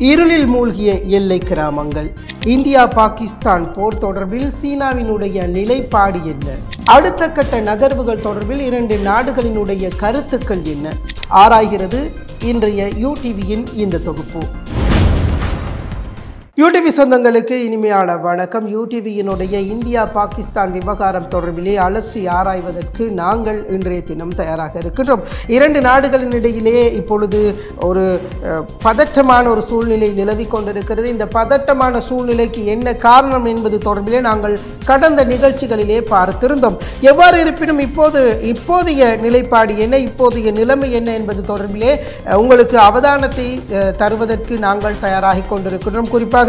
இருளில் மூழ்கிய எல்லை கிராமங்கள். இந்தியா பாகிஸ்தான் போர் தொடர்பில் சீனாவினுடைய நிலைப்பாடு என்ன? அடுத்த கட்ட நகர்வுகள் தொடர்பில் இரண்டு நாடுகளினுடைய கருத்துக்கள் என்ன? ஆராய்கிறது இன்றைய யூடிவியின் இந்த தொகுப்பு. யூடிவி சொந்தங்களுக்கு இனிமையான வணக்கம். யூடிவியினுடைய இந்தியா பாகிஸ்தான் விவகாரம் தொடர்பிலே அலசி ஆராய்வதற்கு நாங்கள் இன்றைய தினம் தயாராக இருக்கின்றோம். இரண்டு நாடுகளின் இடையிலே இப்பொழுது ஒரு பதற்றமான ஒரு சூழ்நிலை நிலவி கொண்டிருக்கிறது. இந்த பதட்டமான சூழ்நிலைக்கு என்ன காரணம் என்பது தொடர்பிலே நாங்கள் கடந்த நிகழ்ச்சிகளிலே பார்த்திருந்தோம். எவ்வாறு இருப்பினும் இப்போதைய நிலைப்பாடு என்ன, இப்போதைய நிலைமை என்ன என்பது தொடர்பிலே உங்களுக்கு அவதானத்தை தருவதற்கு நாங்கள் தயாராகி கொண்டிருக்கின்றோம். குறிப்பாக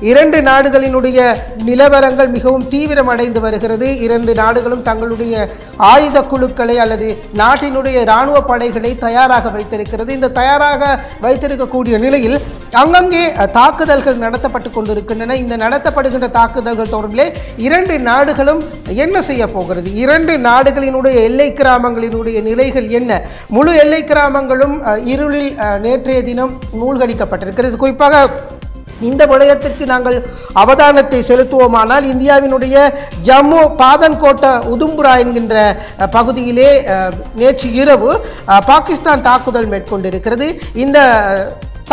இரண்டு நாடுகளினுடைய நிலவரங்கள் மிகவும் தீவிரமடைந்து வருகிறது. இரண்டு நாடுகளும் தங்களுடைய ஆயுத குழுக்களை அல்லது நாட்டினுடைய இராணுவ படைகளை தயாராக வைத்திருக்கிறது. இந்த தயாராக வைத்திருக்கக்கூடிய நிலையில் அங்கங்கே தாக்குதல்கள் நடத்தப்பட்டு கொண்டிருக்கின்றன. இந்த நடத்தப்படுகின்ற தாக்குதல்கள் தொடர்பிலே இரண்டு நாடுகளும் என்ன செய்ய போகிறது? இரண்டு நாடுகளினுடைய எல்லை கிராமங்களினுடைய நிலைகள் என்ன? முழு எல்லை கிராமங்களும் இருளில் நேற்றைய தினம் மூழ்கடிக்கப்பட்டிருக்கிறது. குறிப்பாக இந்த விடயத்திற்கு நாங்கள் அவதானத்தை செலுத்துவோமானால், இந்தியாவினுடைய ஜம்மு பாதன்கோட்ட உதும்புரா என்கின்ற பகுதியிலே நேற்று இரவு பாகிஸ்தான் தாக்குதல் மேற்கொண்டிருக்கிறது. இந்த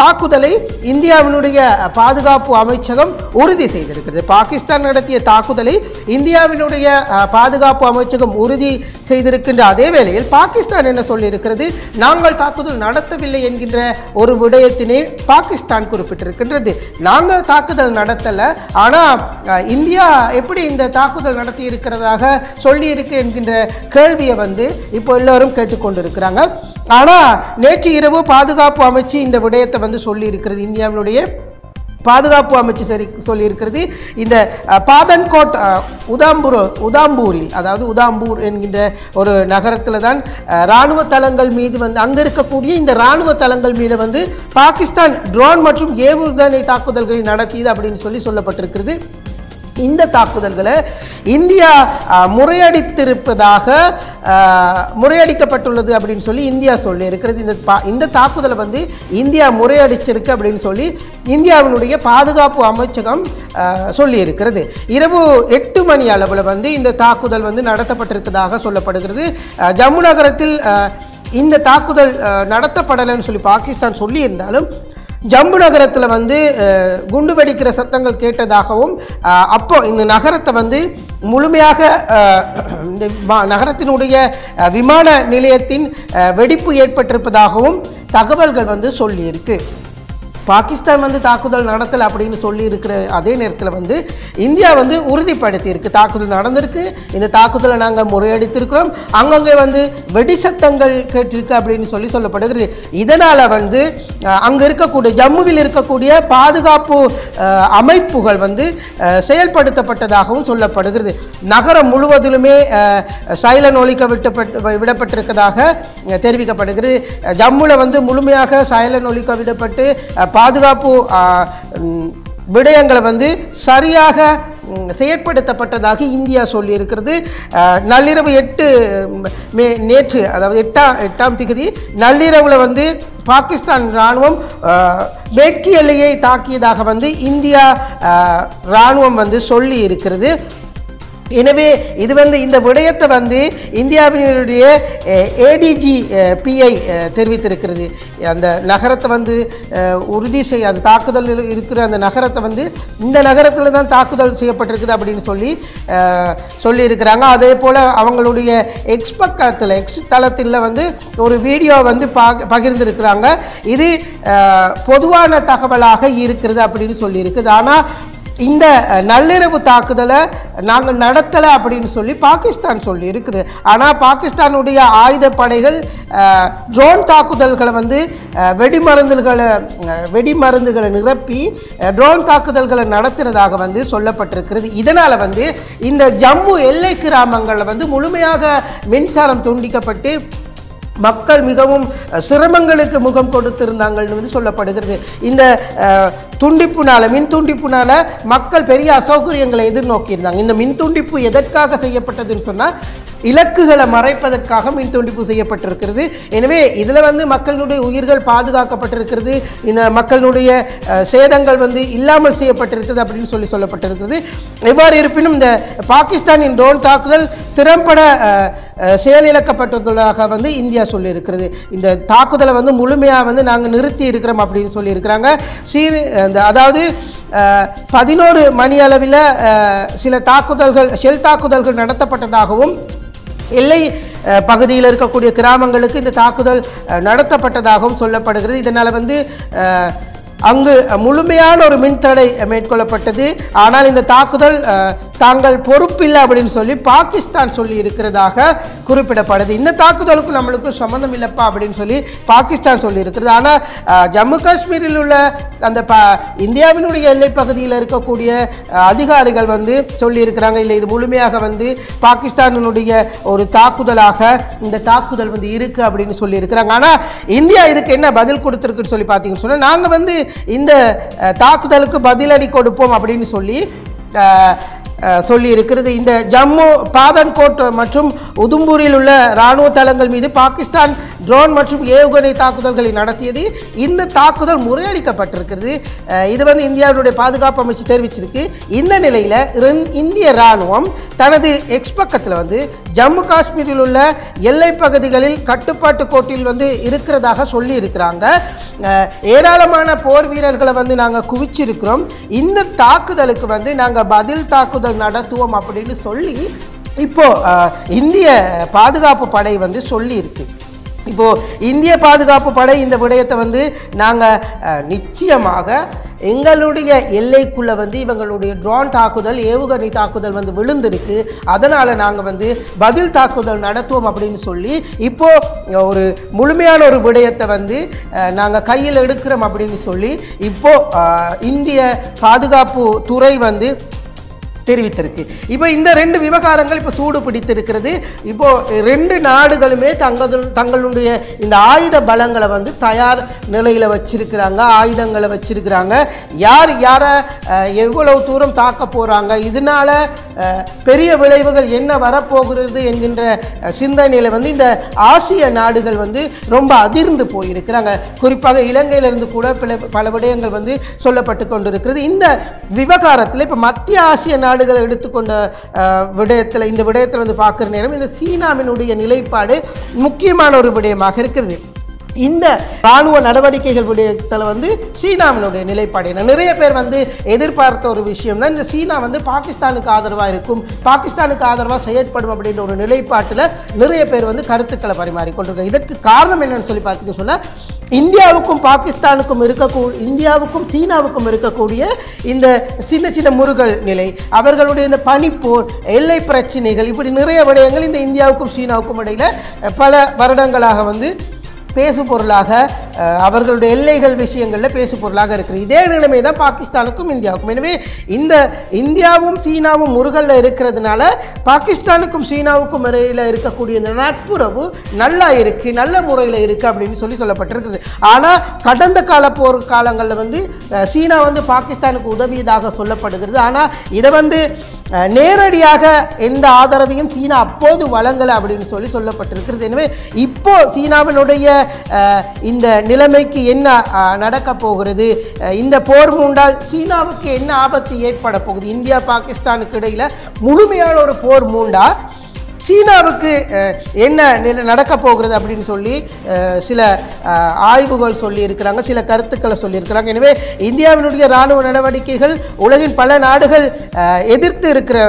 தாக்குதலை இந்தியாவினுடைய பாதுகாப்பு அமைச்சகம் உறுதி செய்திருக்கிறது. பாகிஸ்தான் நடத்திய தாக்குதலை இந்தியாவினுடைய பாதுகாப்பு அமைச்சகம் உறுதி செய்திருக்கின்ற அதே வேளையில் பாகிஸ்தான் என்ன சொல்லியிருக்கிறது? நாங்கள் தாக்குதல் நடத்தவில்லை என்கின்ற ஒரு விடயத்தினை பாகிஸ்தான் குறிப்பிட்டிருக்கின்றது. நாங்கள் தாக்குதல் நடத்தலை, ஆனால் இந்தியா எப்படி இந்த தாக்குதல் நடத்தி இருக்கிறதாக சொல்லியிருக்கு என்கின்ற கேள்வியை இப்போ எல்லோரும் கேட்டுக்கொண்டிருக்கிறாங்க. ஆனால் நேற்று இரவு பாதுகாப்பு அமைச்சு இந்த விடயத்தை சொல்லியிருக்கிறது. இந்தியாவினுடைய பாதுகாப்பு அமைச்சு சொல்லியிருக்கிறது. இந்த பாதன்கோட் உதாம்பூரில், அதாவது உதாம்பூர் என்கின்ற ஒரு நகரத்தில் தான் இராணுவ தளங்கள் மீது அங்கே இருக்கக்கூடிய இந்த இராணுவ தளங்கள் மீது பாகிஸ்தான் ட்ரோன் மற்றும் ஏவுகணை தாக்குதல்களை நடத்தியது அப்படின்னு சொல்லப்பட்டிருக்கிறது. இந்த தாக்குதல்களை இந்தியா முறையடிக்கப்பட்டுள்ளது அப்படின்னு சொல்லி இந்தியா சொல்லி இருக்கிறது. இந்த தாக்குதலை இந்தியா முறையடிச்சிருக்கு அப்படின்னு சொல்லி இந்தியாவினுடைய பாதுகாப்பு அமைச்சகம் சொல்லி இருக்கிறது. இரவு 8 மணி அளவில் இந்த தாக்குதல் நடத்தப்பட்டிருக்கிறதாக சொல்லப்படுகிறது. ஜம்மு நகரத்தில் இந்த தாக்குதல் நடத்தப்படலைன்னு சொல்லி பாகிஸ்தான் சொல்லியிருந்தாலும் ஜம்மு நகரத்தில் குண்டு வெடிக்கிற சத்தங்கள் கேட்டதாகவும், அப்போ இந்த நகரத்தை முழுமையாக இந்த நகரத்தினுடைய விமான நிலையத்தின் வெடிப்பு ஏற்பட்டிருப்பதாகவும் தகவல்கள் சொல்லியிருக்கு. பாகிஸ்தான் தாக்குதல் நடத்தலை அப்படின்னு சொல்லி இருக்கிற அதே நேரத்தில் இந்தியா உறுதிப்படுத்தி இருக்கு, தாக்குதல் நடந்திருக்கு, இந்த தாக்குதலை நாங்கள் முறையடித்திருக்கிறோம், அங்கங்கே வெடி சத்தங்கள் கேட்டிருக்கு அப்படின்னு சொல்லப்படுகிறது. இதனால் அங்கே இருக்கக்கூடிய ஜம்முவில் இருக்கக்கூடிய பாதுகாப்பு அமைப்புகள் செயல்படுத்தப்பட்டதாகவும் சொல்லப்படுகிறது. நகரம் முழுவதிலுமே சைலன் ஒலிக்க விடப்பட்டிருக்கிறதாக தெரிவிக்கப்படுகிறது. ஜம்முவில் முழுமையாக சைலன் ஒலிக்க விடப்பட்டு பாதுகாப்பு விடயங்களை சரியாக செயற்படுத்தப்பட்டதாக இந்தியா சொல்லியிருக்கிறது. நள்ளிரவு நேற்று, அதாவது 8ஆம் தேதி நள்ளிரவில் பாகிஸ்தான் இராணுவம் மேற்கு எல்லையை தாக்கியதாக இந்தியா இராணுவம் சொல்லி இருக்கிறது. எனவே இது இந்த விடயத்தை இந்தியாவினுடைய ADGPI தெரிவித்திருக்கிறது. அந்த நகரத்தை உறுதி செய்ய, அந்த தாக்குதல் இருக்கிற அந்த நகரத்தை இந்த நகரத்தில் தான் தாக்குதல் செய்யப்பட்டிருக்குது அப்படின்னு சொல்லியிருக்கிறாங்க. அதே போல் அவங்களுடைய எக்ஸ் தளத்தில் ஒரு வீடியோ பகிர்ந்திருக்கிறாங்க. இது பொதுவான தகவலாக இருக்கிறது அப்படின்னு சொல்லியிருக்குது. ஆனால் இந்த நள்ளிரவு தாக்குதலை நாங்கள் நடத்தலை அப்படின்னு சொல்லி பாகிஸ்தான் சொல்லி இருக்குது. ஆனால் பாகிஸ்தானுடைய ஆயுதப்படைகள் ட்ரோன் தாக்குதல்களை வெடிமருந்துகளை நிரப்பி ட்ரோன் தாக்குதல்களை நடத்துகிறதாக சொல்லப்பட்டிருக்கிறது. இதனால் இந்த ஜம்மு எல்லை கிராமங்களில் மின்சாரம் துண்டிக்கப்பட்டு மக்கள் மிகவும் சிரமங்களுக்கு முகம் கொடுத்திருந்தாங்கன்னு சொல்லப்படுகிறது. இந்த மின் துண்டிப்புனால மக்கள் பெரிய அசௌகரியங்களை எதிர்நோக்கியிருந்தாங்க. இந்த மின் துண்டிப்பு எதற்காக செய்யப்பட்டதுன்னு சொன்னால், இலக்குகளை மறைப்பதற்காக மின் துண்டிப்பு செய்யப்பட்டிருக்கிறது. எனவே இதில் வந்து மக்களுடைய உயிர்கள் பாதுகாக்கப்பட்டிருக்கிறது, இந்த மக்களுடைய சேதங்கள் வந்து இல்லாமல் செய்யப்பட்டிருக்கிறது அப்படின்னு சொல்லப்பட்டிருக்கிறது. எவ்வாறு இருப்பினும் இந்த பாகிஸ்தானின் ட்ரோன் தாக்குதல் திறம்பட செயலிழக்கப்பட்டதாக வந்து இந்தியா சொல்லியிருக்கிறது. இந்த தாக்குதலை வந்து முழுமையாக வந்து நாங்கள் நிறுத்தி இருக்கிறோம் அப்படின்னு சொல்லியிருக்கிறாங்க. அதாவது 11 மணி அளவில் சில தாக்குதல்கள் ஷெல் தாக்குதல்கள் நடத்தப்பட்டதாகவும் எல்லை பகுதியில் இருக்கக்கூடிய கிராமங்களுக்கு இந்த தாக்குதல் நடத்தப்பட்டதாகவும் சொல்லப்படுகிறது. இதனால் வந்து அங்கு முழுமையான ஒரு மின்தடை மேற்கொள்ளப்பட்டது. ஆனால் இந்த தாக்குதல் தாங்கள் பொறுப்பில்லை அப்படின்னு சொல்லி பாகிஸ்தான் சொல்லி இருக்கிறதாக குறிப்பிடப்படுது. இந்த தாக்குதலுக்கு நம்மளுக்கு சம்மந்தம் இல்லைப்பா அப்படின்னு சொல்லி பாகிஸ்தான் சொல்லி இருக்கிறது. ஆனால் ஜம்மு காஷ்மீரில் உள்ள அந்த இந்தியாவினுடைய எல்லை பகுதியில் இருக்கக்கூடிய அதிகாரிகள் வந்து சொல்லி இருக்கிறாங்க, இல்லை இது முழுமையாக வந்து பாகிஸ்தானினுடைய ஒரு தாக்குதலாக இந்த தாக்குதல் வந்து இருக்கு அப்படின்னு சொல்லி இருக்கிறாங்க. ஆனால் இந்தியா இதுக்கு என்ன பதில் கொடுத்துருக்குன்னு சொல்லி பார்த்தீங்கன்னு சொன்னால், நாங்கள் வந்து இந்த தாக்குதலுக்கு பதிலடி கொடுப்போம் அப்படின்னு சொல்லி இருக்கிறது. இந்த ஜம்மு பாதன்கோட் மற்றும் உதும்பூரில் உள்ள இராணுவ தளங்கள் மீது பாகிஸ்தான் ட்ரோன் மற்றும் ஏவுகணை தாக்குதல்களை நடத்தியது. இந்த தாக்குதல் முறியடிக்கப்பட்டிருக்கிறது. இது வந்து இந்தியாவுடைய பாதுகாப்பு அமைச்சு தெரிவிச்சிருக்கு. இந்த நிலையில் இந்திய இராணுவம் தனது எக்ஸ் பக்கத்தில் வந்து ஜம்மு காஷ்மீரில் உள்ள எல்லை பகுதிகளில் கட்டுப்பாட்டு கோட்டில் வந்து இருக்கிறதாக சொல்லி இருக்கிறாங்க. ஏராளமான போர் வீரர்களை வந்து நாங்கள் குவிச்சிருக்கிறோம், இந்த தாக்குதலுக்கு வந்து நாங்கள் பதில் தாக்குதல் நடத்துவோம் அப்படின்னு சொல்லி இப்போ இந்திய பாதுகாப்பு படை வந்து சொல்லி இருக்கு. இப்போ இந்திய பாதுகாப்பு படை இந்த விடயத்தை வந்து நாங்கள் நிச்சயமாக எங்களுடைய எல்லைக்குள்ளே வந்து இவங்களுடைய ட்ரோன் தாக்குதல் ஏவுகணை தாக்குதல் வந்து விழுந்திருக்கு, அதனால் நாங்கள் வந்து பதில் தாக்குதல் நடத்துவோம் அப்படின்னு சொல்லி இப்போ ஒரு முழுமையான ஒரு விடயத்தை வந்து நாங்கள் கையில் எடுக்கிறோம் அப்படின்னு சொல்லி இப்போ இந்திய பாதுகாப்பு துறை வந்து தெரிவித்திருக்கு. இப்போ இந்த 2 விவகாரங்கள் இப்போ சூடு பிடித்திருக்கிறது. இப்போ 2 நாடுகளுமே தங்களுடைய இந்த ஆயுத பலங்களை வந்து தயார் நிலையில் வச்சிருக்கிறாங்க, ஆயுதங்களை வச்சிருக்கிறாங்க. யார் யாரை எவ்வளவு தூரம் தாக்க போகிறாங்க, இதனால பெரிய விளைவுகள் என்ன வரப்போகிறது என்கின்ற சிந்தனையில் வந்து இந்த ஆசிய நாடுகள் வந்து ரொம்ப அதிர்ந்து போயிருக்கிறாங்க. குறிப்பாக இலங்கையிலிருந்து கூட பல விடயங்கள் வந்து சொல்லப்பட்டு கொண்டிருக்கிறது. இந்த விவகாரத்தில் இப்போ மத்திய ஆசிய நாடுகள் எடுத்துக்கொண்ட விடயத்தில் இந்த விடயத்தில் வந்து பார்க்குற நேரம் இந்த சீனாவினுடைய நிலைப்பாடு முக்கியமான ஒரு விடயமாக இருக்கிறது. இந்த இராணுவ நடவடிக்கைகள் விடயத்தில் வந்து சீனாவினுடைய நிலைப்பாடு என்ன, நிறைய பேர் வந்து எதிர்பார்த்த ஒரு விஷயம் தான் இந்த சீனா வந்து பாகிஸ்தானுக்கு ஆதரவாக இருக்கும், பாகிஸ்தானுக்கு ஆதரவாக செயற்படும் அப்படின்ற ஒரு நிலைப்பாட்டில் நிறைய பேர் வந்து கருத்துக்களை பரிமாறிக்கொண்டிருக்காங்க. இதற்கு காரணம் என்னன்னு சொல்லி பார்த்தீங்கன்னு சொன்னால், இந்தியாவுக்கும் பாகிஸ்தானுக்கும் இந்தியாவுக்கும் சீனாவுக்கும் இருக்கக்கூடிய இந்த சின்ன சின்ன முறுகல் நிலை, அவர்களுடைய இந்த பனிப்போர், எல்லை பிரச்சனைகள், இப்படி நிறைய விடயங்கள் இந்த இந்தியாவுக்கும் சீனாவுக்கும் இடையில் பல வருடங்களாக வந்து பேசு பொருளாக அவர்களுடைய எல்லைகள் விஷயங்களில் பேசு பொருளாக இருக்குது. இதே நிலைமை தான் பாகிஸ்தானுக்கும் இந்தியாவுக்கும். எனவே இந்த இந்தியாவும் சீனாவும் முருகலில் இருக்கிறதுனால பாகிஸ்தானுக்கும் சீனாவுக்கும் இடையில் இருக்கக்கூடிய நட்புறவு நல்லா இருக்குது, நல்ல முறையில் இருக்குது அப்படின்னு சொல்லப்பட்டிருக்குது. ஆனால் கடந்த கால போர் காலங்களில் வந்து சீனா வந்து பாகிஸ்தானுக்கு உதவியதாக சொல்லப்படுகிறது. ஆனால் இதை வந்து நேரடியாக எந்த ஆதரவையும் சீனா அப்போது வழங்கலை அப்படின்னு சொல்லப்பட்டிருக்கிறது. எனவே இப்போ சீனாவினுடைய இந்த நிலைமைக்கு என்ன நடக்க போகிறது, இந்த போர் மூண்டால் சீனாவுக்கு என்ன ஆபத்து ஏற்பட போகுது, இந்தியா பாகிஸ்தானுக்கு இடையில் முழுமையான ஒரு போர் மூண்டா சீனாவுக்கு என்ன நடக்க போகிறது அப்படின்னு சொல்லி சில ஆய்வுகள் சொல்லியிருக்கிறாங்க, சில கருத்துக்களை சொல்லியிருக்கிறாங்க. எனவே இந்தியாவினுடைய இராணுவ நடவடிக்கைகள் உலகின் பல நாடுகள் எதிர்த்து இருக்கிற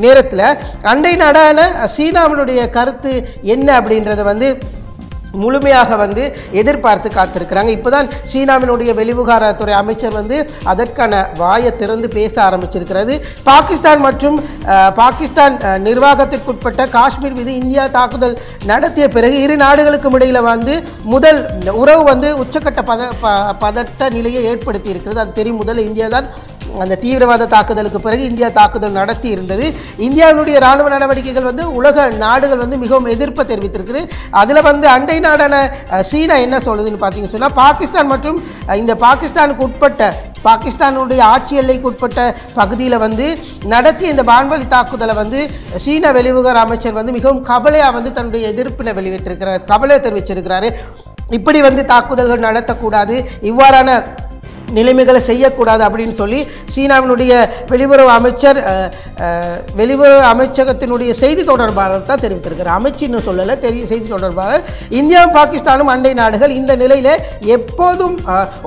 நேரத்தில் அண்டை நாடான சீனாவினுடைய கருத்து என்ன அப்படின்றத வந்து முழுமையாக வந்து எதிர்பார்த்து காத்திருக்கிறாங்க. இப்போதான் சீனாவினுடைய வெளிவிவகாரத்துறை அமைச்சர் வந்து அதற்கான வாயை திறந்து பேச ஆரம்பிச்சிருக்கிறது. பாகிஸ்தான் மற்றும் பாகிஸ்தான் நிர்வாகத்திற்குட்பட்ட காஷ்மீர் மீது இந்தியா தாக்குதல் நடத்திய பிறகு இரு நாடுகளுக்கும் இடையில் வந்து முதல் உறவு வந்து உச்சக்கட்ட பதட்ட நிலையை ஏற்படுத்தி இருக்கிறது. அது தெரியும், முதல் இந்தியா தான் அந்த தீவிரவாத தாக்குதலுக்கு பிறகு இந்தியா தாக்குதல் நடத்தி இருந்தது. இந்தியாவுடைய இராணுவ நடவடிக்கைகள் வந்து உலக நாடுகள் வந்து மிகவும் எதிர்ப்பை தெரிவித்திருக்குது. அதில் வந்து அண்டை நாடான சீனா என்ன சொல்லுதுன்னு பார்த்தீங்கன்னு சொன்னால், பாகிஸ்தான் மற்றும் இந்த பாகிஸ்தானுக்கு உட்பட்ட பாகிஸ்தானுடைய ஆட்சி எல்லைக்கு உட்பட்ட பகுதியில் வந்து நடத்திய இந்த வான்வழி தாக்குதலை வந்து சீன வெளிவிவகார அமைச்சர் வந்து மிகவும் கவலையாக வந்து தன்னுடைய எதிர்ப்பினை வெளியிட்டிருக்கிறார், கவலை தெரிவிச்சிருக்கிறாரு. இப்படி வந்து தாக்குதல்கள் நடத்தக்கூடாது, இவ்வாறான நிலைமைகளை செய்யக்கூடாது அப்படின்னு சொல்லி சீனாவினுடைய வெளியுறவு அமைச்சகத்தினுடைய செய்தி தொடர்பாளர் தான் தெரிவித்திருக்கிறார். அமைச்சின்னு சொல்லலை, செய்தி தொடர்பாளர். இந்தியாவும் பாகிஸ்தானும் அண்டை நாடுகள், இந்த நிலையில் எப்போதும்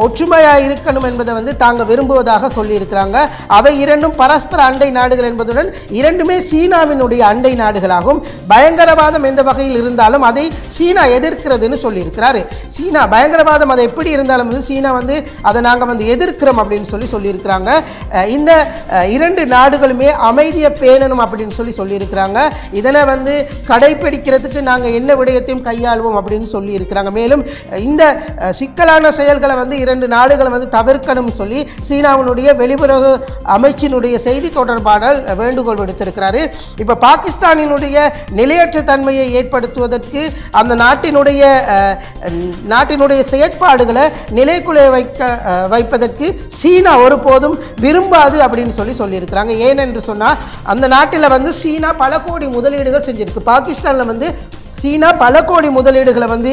ஒற்றுமையாக இருக்கணும் என்பதை வந்து தாங்க விரும்புவதாக சொல்லியிருக்கிறாங்க. அவை இரண்டும் பரஸ்பர அண்டை நாடுகள் என்பதுடன் இரண்டுமே சீனாவினுடைய அண்டை நாடுகளாகும். பயங்கரவாதம் எந்த வகையில் இருந்தாலும் அதை சீனா எதிர்க்கிறதுன்னு சொல்லியிருக்கிறாரு. சீனா பயங்கரவாதம் அதை எப்படி இருந்தாலும் வந்து சீனா வந்து அதை நாங்கள் வந்து எதிர்க்கிறோம் அப்படின்னு சொல்லியிருக்கிறாங்க. இந்த இரண்டு நாடுகளுமே அமைதியை பேணணும் அப்படின்னு சொல்லியிருக்கிறாங்க. இதனை வந்து கடைபிடிக்கிறதுக்கு நாங்கள் என்ன விடயத்தையும் கையாள்வோம் அப்படின்னு சொல்லியிருக்கிறாங்க. மேலும் இந்த சிக்கலான செயல்களை வந்து இரண்டு நாடுகளை வந்து தவிர்க்கணும் சொல்லி சீனாவினுடைய வெளியுறவு அமைச்சினுடைய செய்தி தொடர்பாளர் வேண்டுகோள் விடுத்திருக்கிறாரு. இப்போ பாகிஸ்தானினுடைய நிலையற்ற தன்மையை ஏற்படுத்துவதற்கு அந்த நாட்டினுடைய செயற்பாடுகளை நிலைக்குள்ளே வைப்பதற்கு சீனா ஒருபோதும் விரும்பாது அப்படின்னு சொல்லியிருக்கிறாங்க. ஏனென்று சொன்னால் அந்த நாட்டில் வந்து சீனா பல கோடி முதலீடுகள் செஞ்சிருக்கு. பாகிஸ்தானில் வந்து சீனா பல கோடி முதலீடுகளை வந்து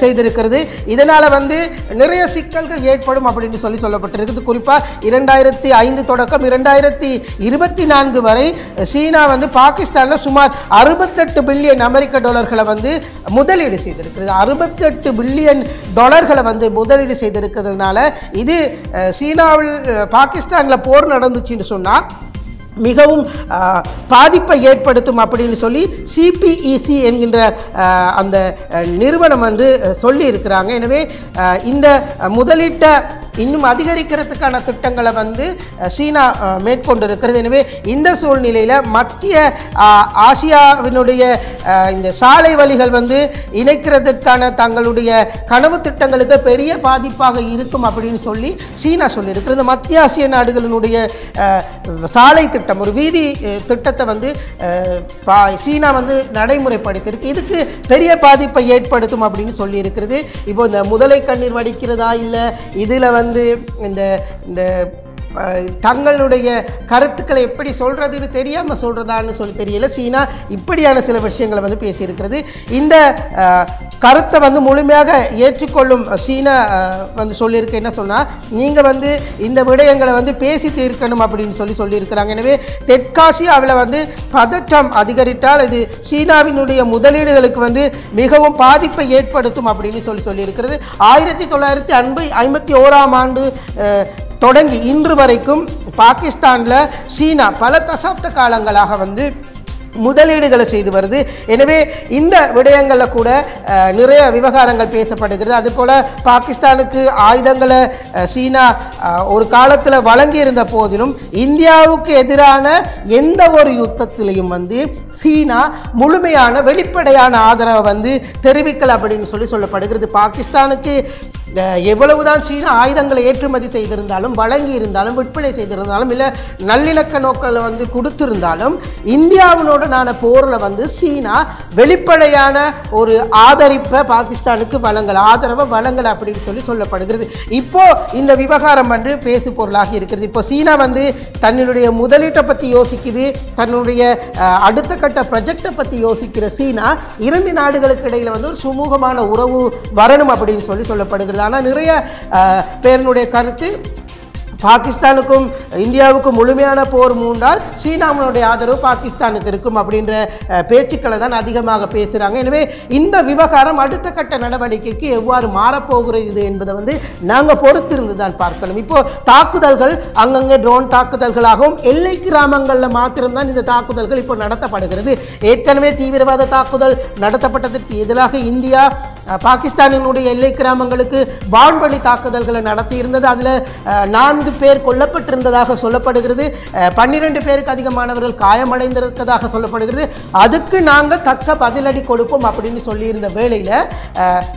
செய்திருக்கிறது. இதனால் வந்து நிறைய சிக்கல்கள் ஏற்படும் அப்படின்னு சொல்லப்பட்டிருக்குது. குறிப்பாக 2005 தொடக்கம் 2024 வரை சீனா வந்து பாகிஸ்தானில் சுமார் 68 பில்லியன் அமெரிக்க டாலர்களை வந்து முதலீடு செய்திருக்கிறது. 68 பில்லியன் டாலர்களை வந்து முதலீடு செய்திருக்கிறதுனால இது சீனாவில் பாகிஸ்தானில் போர் நடந்துச்சுன்னு சொன்னால் மிகவும் பாதிப்பை ஏற்படுத்தும் அப்படின்னு சொல்லி சிபிஇசி என்கின்ற அந்த நிறுவனம் வந்து சொல்லி இருக்கிறாங்க. எனவே இந்த முதலீட்டை இன்னும் அதிகரிக்கிறதுக்கான திட்டங்களை வந்து சீனா மேற்கொண்டிருக்கிறது. எனவே இந்த சூழ்நிலையில் மத்திய ஆசியாவினுடைய இந்த சாலை வழிகள் வந்து இணைக்கிறதுக்கான தங்களுடைய கனவு திட்டங்களுக்கு பெரிய பாதிப்பாக இருக்கும் அப்படின்னு சொல்லி சீனா சொல்லியிருக்கிறது. மத்திய ஆசிய நாடுகளினுடைய சாலை திட்டம், ஒரு வீதி திட்டத்தை வந்து சீனா வந்து நடைமுறைப்படுத்தியிருக்கு. இதுக்கு பெரிய பாதிப்பை ஏற்படுத்தும் அப்படின்னு சொல்லியிருக்கிறது. இப்போ இந்த முதலை கண்ணீர் வடிக்கிறதா இல்லை இதில் வந்து இந்த தங்களுடைய கருத்துக்களை எப்படி சொல்றதுன்னு தெரியாமல் சொல்றதான்னு சொல்லி தெரியல. சீனா இப்படியான சில விஷயங்களை வந்து பேசியிருக்கிறது. இந்த கருத்தை வந்து முழுமையாக ஏற்றுக்கொள்ளும் சீனா வந்து சொல்லியிருக்கு. என்ன சொன்னால், நீங்கள் வந்து இந்த விடயங்களை வந்து பேசி தீர்க்கணும் அப்படின்னு சொல்லியிருக்கிறாங்க. எனவே தெற்காசியாவில் வந்து பதற்றம் அதிகரித்தால் இது சீனாவினுடைய முதலீடுகளுக்கு வந்து மிகவும் பாதிப்பை ஏற்படுத்தும் அப்படின்னு சொல்லியிருக்கிறது. 1951ஆம் ஆண்டு தொடங்கி இன்று வரைக்கும் பாகிஸ்தானில் சீனா பல தசாப்த காலங்களாக வந்து முதலீடுகளை செய்து வருது. எனவே இந்த விடயங்களில் கூட நிறைய விவகாரங்கள் பேசப்படுகிறது. அதுபோல் பாகிஸ்தானுக்கு ஆயுதங்களை சீனா ஒரு காலத்தில் வழங்கியிருந்த போதிலும் இந்தியாவுக்கு எதிரான எந்த ஒரு யுத்தத்திலையும் வந்து சீனா முழுமையான வெளிப்படையான ஆதரவை வந்து தெரிவிக்கல அப்படின்னு சொல்லப்படுகிறது. பாகிஸ்தானுக்கு எவ்வளவுதான் சீனா ஆயுதங்களை ஏற்றுமதி செய்திருந்தாலும், வழங்கி இருந்தாலும், விற்பனை செய்திருந்தாலும், இல்லை நல்லிணக்க நோக்கில் வந்து கொடுத்திருந்தாலும் இந்தியாவினோடனான போரில் வந்து சீனா வெளிப்படையான ஒரு ஆதரிப்பை பாகிஸ்தானுக்கு ஆதரவை வழங்கலை அப்படின்னு சொல்லப்படுகிறது. இப்போ இந்த விவகாரம் வந்து பேசு பொருளாகி இருக்கிறது. இப்போ சீனா வந்து தன்னுடைய முதலீட்டை பற்றி யோசிக்குது, தன்னுடைய அடுத்த கட்ட ப்ரொஜெக்டை பற்றி யோசிக்கிற சீனா இரண்டு நாடுகளுக்கு இடையில் வந்து ஒரு சுமூகமான உறவு வரணும் அப்படின்னு சொல்லப்படுகிறது. ஆனால் நிறைய பேருடைய கருத்து பாகிஸ்தானுக்கும் இந்தியாவுக்கும் முழுமையான போர் மூண்டால் சீனாவினுடைய ஆதரவு பாகிஸ்தானுக்கு இருக்கும் அப்படின்ற பேச்சுக்களை தான் அதிகமாக பேசுகிறாங்க. எனவே இந்த விவகாரம் அடுத்த கட்ட நடவடிக்கைக்கு எவ்வாறு மாறப்போகிறது என்பதை வந்து நாங்கள் பொறுத்திருந்து தான் பார்க்கணும். இப்போ தாக்குதல்கள் அங்கங்கே ட்ரோன் தாக்குதல்களாகவும் எல்லை கிராமங்களில் மாத்திரம்தான் இந்த தாக்குதல்கள் இப்போ நடத்தப்படுகிறது. ஏற்கனவே தீவிரவாத தாக்குதல் நடத்தப்பட்டதற்கு எதிராக இந்தியா பாகிஸ்தானினுடைய எல்லை கிராமங்களுக்கு வான்வழி தாக்குதல்களை நடத்தி இருந்தது. அதில் 4 பேர் கொல்லப்பட்டிருந்ததாக இருப்பதாக சொல்லப்படுகிறது. 12 பேருக்கு அதிகமானவர்கள் காயமடைந்திருப்பதாக சொல்லப்படுகிறது. அதுக்கு நாங்கள் தக்க பதிலடி கொடுப்போம் அப்படின்னு சொல்லியிருந்த வேளையில்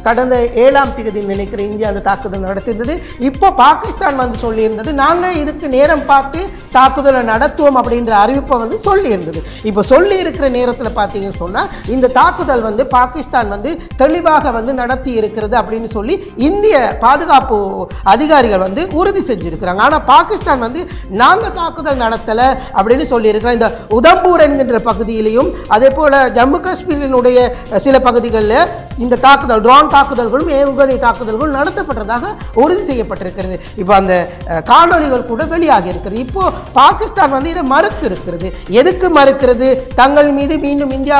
கடந்த 7ஆம் தேதி நினைக்கிற இந்தியா அந்த தாக்குதல் நடத்தியிருந்தது. இப்போ பாகிஸ்தான் வந்து சொல்லியிருந்தது நாங்கள் இதுக்கு நேரம் பார்த்து தாக்குதலை நடத்துவோம் அப்படின்ற அறிவிப்பை வந்து சொல்லியிருந்தது. இப்போ சொல்லி இருக்கிற நேரத்தில் பார்த்தீங்கன்னு சொன்னால் இந்த தாக்குதல் வந்து பாகிஸ்தான் வந்து தெளிவாக வந்து நடத்தி இருக்கிறது அப்படின்னு சொல்லி இந்திய பாதுகாப்பு அதிகாரிகள் வந்து உறுதி செஞ்சிருக்கிறாங்க. ஆனால் பாகிஸ்தான் வந்து நாங்கள் தாக்குதல் நடத்தலை அப்படின்னு சொல்லியிருக்கிறோம். இந்த உதம்பூர் என்கின்ற பகுதியிலையும் அதே போல் ஜம்மு காஷ்மீரினுடைய சில பகுதிகளில் இந்த தாக்குதல் ட்ரோன் தாக்குதல்களும் ஏவுகணை தாக்குதல்களும் நடத்தப்பட்டதாக உறுதி செய்யப்பட்டிருக்கிறது. இப்போ அந்த காணொலிகள் கூட வெளியாகி இருக்கிறது. இப்போ பாகிஸ்தான் வந்து இதை மறுத்து இருக்கிறது. எதுக்கு மறுக்கிறது? தங்கள் மீது மீண்டும் இந்தியா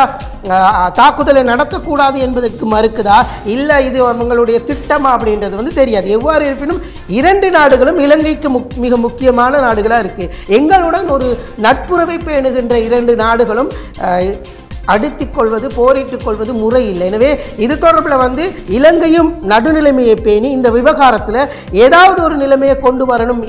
தாக்குதலை நடத்தக்கூடாது என்பதற்கு மறுக்குதா, இல்லை இது அவங்களுடைய திட்டமா அப்படின்றது வந்து தெரியாது. எவ்வாறு இருப்பினும் 2 நாடுகளும் இலங்கைக்கு மிக முக்கியமான நாடுகளாக இருக்கு. எங்களுடன் ஒரு நட்புறவை பேணுகின்ற 2 நாடுகளும் அடித்துக் கொள்வது போரிட்டுக் கொள்வது முறை இல்லை. எனவே இது தொடர்பில் வந்து இலங்கையும் நடுநிலைமையை பேணி இந்த விவகாரத்தில் ஏதாவது ஒரு நிலைமையை கொண்டு வரணும்.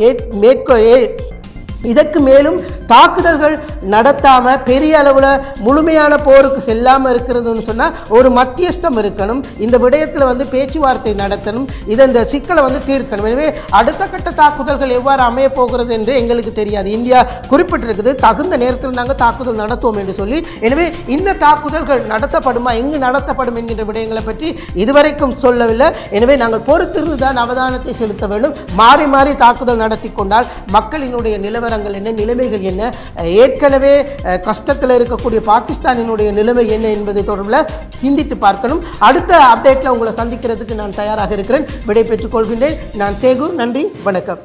இதற்கு மேலும் தாக்குதல்கள் நடத்தாமல் பெரிய அளவில் முழுமையான போருக்கு செல்லாமல் இருக்கிறதுன்னு சொன்னால் ஒரு மத்தியஸ்தம் இருக்கணும். இந்த விடயத்தில் வந்து பேச்சுவார்த்தை நடத்தணும். இந்த சிக்கலை வந்து தீர்க்கணும். எனவே அடுத்த கட்ட தாக்குதல்கள் எவ்வாறு அமைய போகிறது என்று எங்களுக்கு தெரியாது. இந்தியா குறிப்பிட்டிருக்குது தகுந்த நேரத்தில் நாங்கள் தாக்குதல் நடத்துவோம் என்று சொல்லி. எனவே இந்த தாக்குதல்கள் நடத்தப்படுமா, எங்கு நடத்தப்படும் என்கின்ற விடயங்களை பற்றி இதுவரைக்கும் சொல்லவில்லை. எனவே நாங்கள் பொறுத்திருந்து தான் அவதானத்தை செலுத்த வேண்டும். மாறி மாறி தாக்குதல் நடத்தி கொண்டால் மக்களினுடைய நிலவரங்கள் என்ன, நிலைமைகள் என்ன, ஏற்கனவே கஷ்டத்தில் இருக்கக்கூடிய பாகிஸ்தானினுடைய நிலைமை என்ன என்பதை தொடர்பில் சிந்தித்து பார்க்கணும். அடுத்த அப்டேட்டில் உங்களை சந்திக்கிறதுக்கு நான் தயாராக இருக்கிறேன். விடை பெற்றுக் கொள்கின்றேன். நான் சேகூர். நன்றி, வணக்கம்.